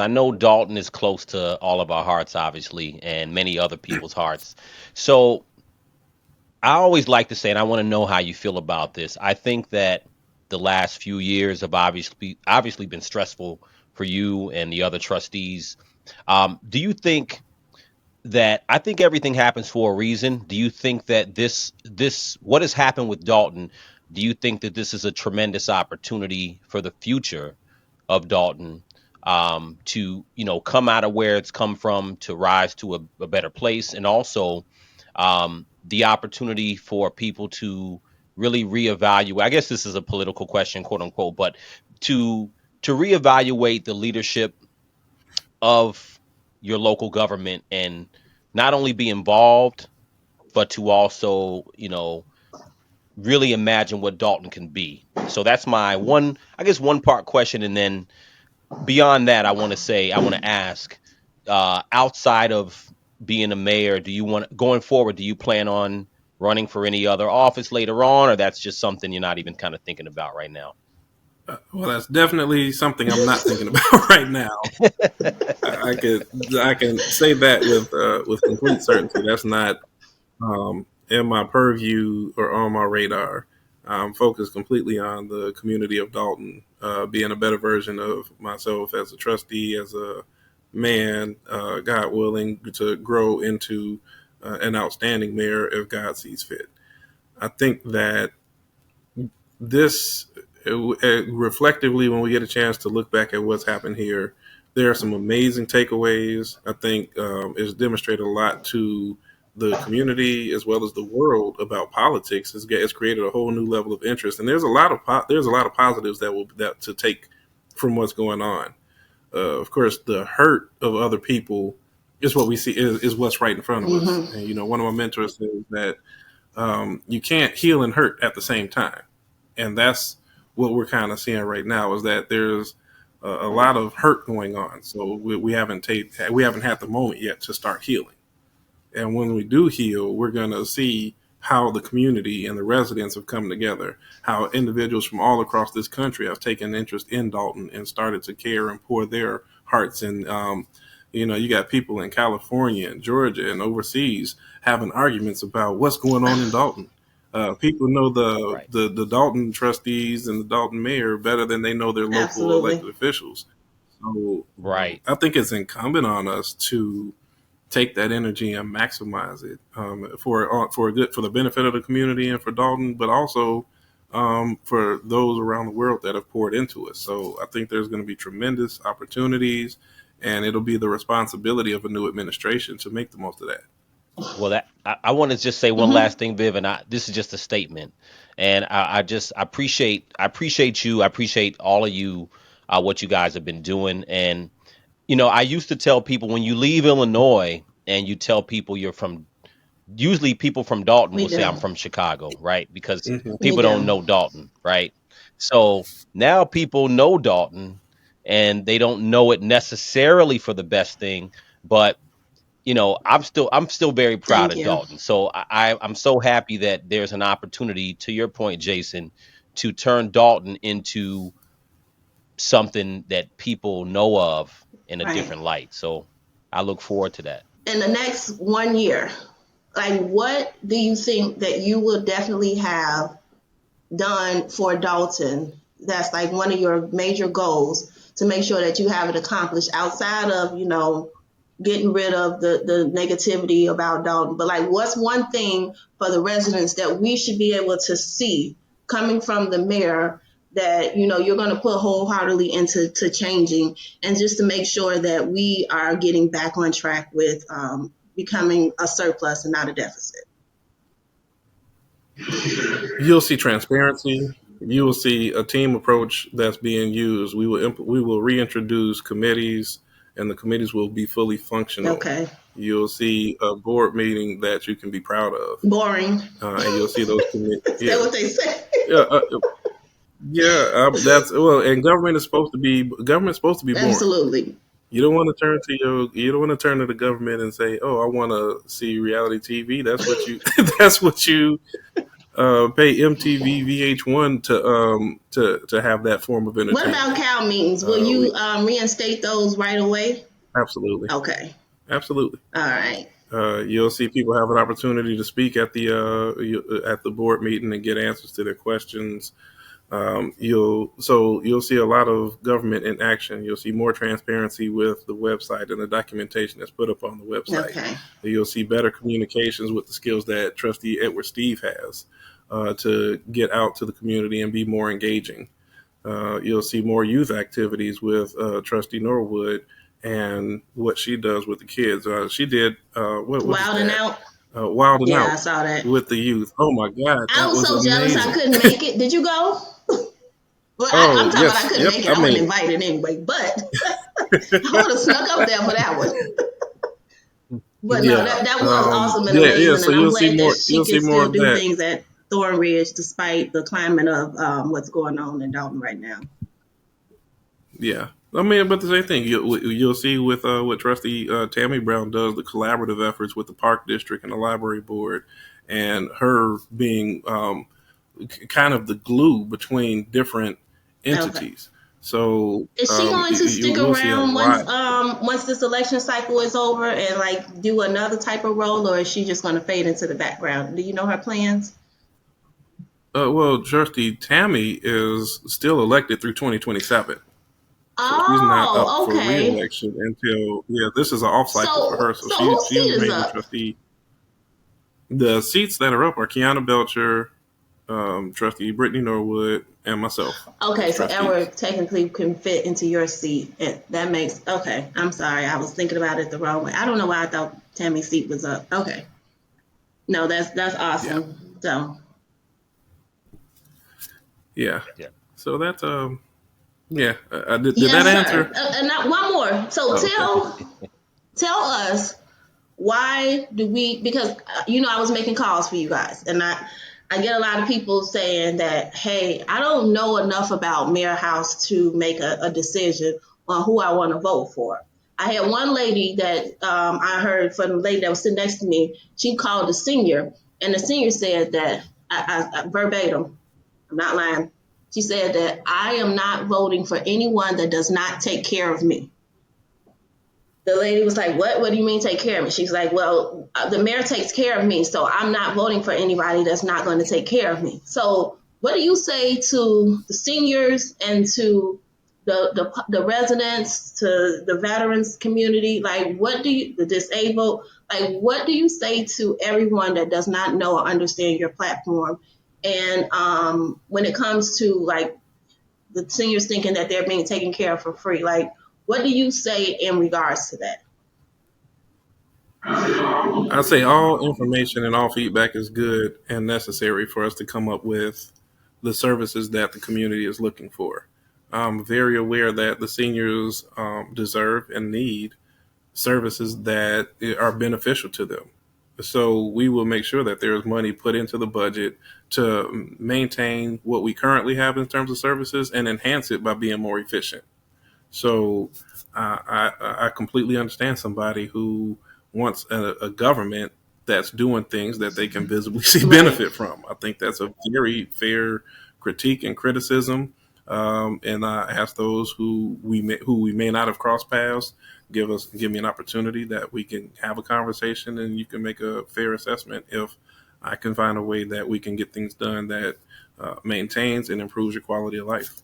I know Dalton is close to all of our hearts, obviously, and many other people's hearts. So I always like to say, and I want to know how you feel about this. I think that the last few years have obviously been stressful for you and the other trustees. Do you think that I think everything happens for a reason? Do you think that this what has happened with Dalton? Do you think that this is a tremendous opportunity for the future of Dalton, to come out of where it's come from, to rise to a better place, and also the opportunity for people to really reevaluate? I guess this is a political question, quote unquote, but to reevaluate the leadership of your local government and not only be involved, but to also, really imagine what Dalton can be. So that's my one, I guess, one part question. And then beyond that, I want to ask, outside of being a mayor, do you want, going forward, do you plan on running for any other office later on, or that's just something you're not even kind of thinking about right now? Well, that's definitely something I'm not thinking about right now. I can say that with complete certainty. That's not in my purview or on my radar. I'm focused completely on the community of Dalton, being a better version of myself as a trustee, as a man, God willing, to grow into an outstanding mayor if God sees fit. I think that this, reflectively, when we get a chance to look back at what's happened here, there are some amazing takeaways. I think it's demonstrated a lot to the community as well as the world about politics. It's created a whole new level of interest, and there's a lot of positives that to take from what's going on. Of course, the hurt of other people is what we see is what's right in front of us. And one of my mentors says that you can't heal and hurt at the same time, and that's what we're kind of seeing right now. Is that there's a lot of hurt going on, so we haven't had the moment yet to start healing. And when we do heal, we're going to see how the community and the residents have come together, how individuals from all across this country have taken interest in Dalton and started to care and pour their hearts. And, you got people in California and Georgia and overseas having arguments about what's going on in Dalton. People know Right. the Dalton trustees and the Dalton mayor better than they know their local Absolutely. elected officials. So Right. I think it's incumbent on us to take that energy and maximize it, for the benefit of the community and for Dalton, but also for those around the world that have poured into us. So I think there's going to be tremendous opportunities, and it'll be the responsibility of a new administration to make the most of that. Well, that I want to just say one Hmm. last thing, Viv, and this is just a statement, and I appreciate you, I appreciate all of you, what you guys have been doing, and I used to tell people, when you leave Illinois and you tell people you're from, usually people from Dalton We will say I'm do. from Chicago, right? Because Hmm. We people don't do. know Dalton, right? So now people know Dalton, and they don't know it necessarily for the best thing, but I'm still very proud Thank of you. Dalton. So I'm so happy that there's an opportunity, to your point, Jason, to turn Dalton into something that people know of in a Right. different light. So I look forward to that. In the next 1 year, like what do you think that you will definitely have done for Dalton? That's like one of your major goals to make sure that you have it accomplished outside of, getting rid of the negativity about Dalton. But like what's one thing for the residents that we should be able to see coming from the mayor that you're going to put wholeheartedly into changing, and just to make sure that we are getting back on track with becoming a surplus and not a deficit. You'll see transparency. You will see a team approach that's being used. We will reintroduce committees, and the committees will be fully functional. Okay. You'll see a board meeting that you can be proud of, Boring. and you'll see those committees. Is that Yeah, what they say? yeah, yeah. That's well, and government's supposed to be boring. Absolutely. You don't want to turn to the government and say, "Oh, I want to see reality TV." That's what you that's what you pay MTV VH1 to have that form of What about entertainment. cow meetings? Will you reinstate those right away? Absolutely, Okay. absolutely. All right. You'll see people have an opportunity to speak at the board meeting and get answers to their questions. You'll see a lot of government in action. You'll see more transparency with the website and the documentation that's put up on the website. Okay. You'll see better communications with the skills that Trustee Edward Steve has to get out to the community and be more engaging. You'll see more youth activities with Trustee Norwood and what she does with the kids. She did what Wild is and that? out. Wild and Yeah, I Out saw that. with the youth. Oh my God, I that was was so jealous I amazing. couldn't make it. Did you go? Well, I'm Oh talking about I yes, couldn't yep. make it. I I wasn't mean, invited anyway, but I would have snuck up there for that one. But no, yeah, that was awesome and yeah. amazing, So and I'm you'll see glad that more. she You'll see can more still of do that. things at Thornridge despite the climate of what's going on in Dalton right now. Yeah, I mean, but the same thing you'll see with what Trustee Tammy Brown does, the collaborative efforts with the Park District and the Library Board, and her being kind of the glue between different Okay. entities. So Is she going to you stick will see a around lot. once this election cycle is over and like do another type of role, or is she just going to fade into the background? Do you know her plans? Well, Trustee Tammy is still elected through 2027. So she's not up Oh, for okay. reelection until this is an off cycle for her. So So whose she seat is remains a up? trustee. The seats that are up are Kiana Belcher, Trustee Brittany Norwood, and myself as Okay, so trustees. Edward technically can fit into your seat. And that makes okay. I'm sorry, I was thinking about it the wrong way. I don't know why I thought Tammy's seat was up. Okay, no, that's Yeah, awesome. So yeah. Yeah. So that's yeah. Did that yes, sir. answer? And now one more. So Oh, okay. tell us why do we because I was making calls for you guys and I get a lot of people saying that, hey, I don't know enough about Mayor House to make a decision on who I want to vote for. I had one lady that I heard from the lady that was sitting next to me. She called the senior, and the senior said that I verbatim, I'm not lying. She said that I am not voting for anyone that does not take care of me. The lady was like, what do you mean take care of me? She's like, well, the mayor takes care of me, so I'm not voting for anybody that's not going to take care of me. So what do you say to the seniors and to the residents, to the veterans community? Like, the disabled, like, what do you say to everyone that does not know or understand your platform? And when it comes to like the seniors thinking that they're being taken care of for free, like, what do you say in regards to that? I say all information and all feedback is good and necessary for us to come up with the services that the community is looking for. I'm very aware that the seniors deserve and need services that are beneficial to them. So we will make sure that there is money put into the budget to maintain what we currently have in terms of services and enhance it by being more efficient. So I completely understand somebody who wants a government that's doing things that they can visibly see Right. benefit from. I think that's a very fair critique and criticism. And I ask those who we may not have crossed paths, give me an opportunity that we can have a conversation and you can make a fair assessment if I can find a way that we can get things done that maintains and improves your quality of life.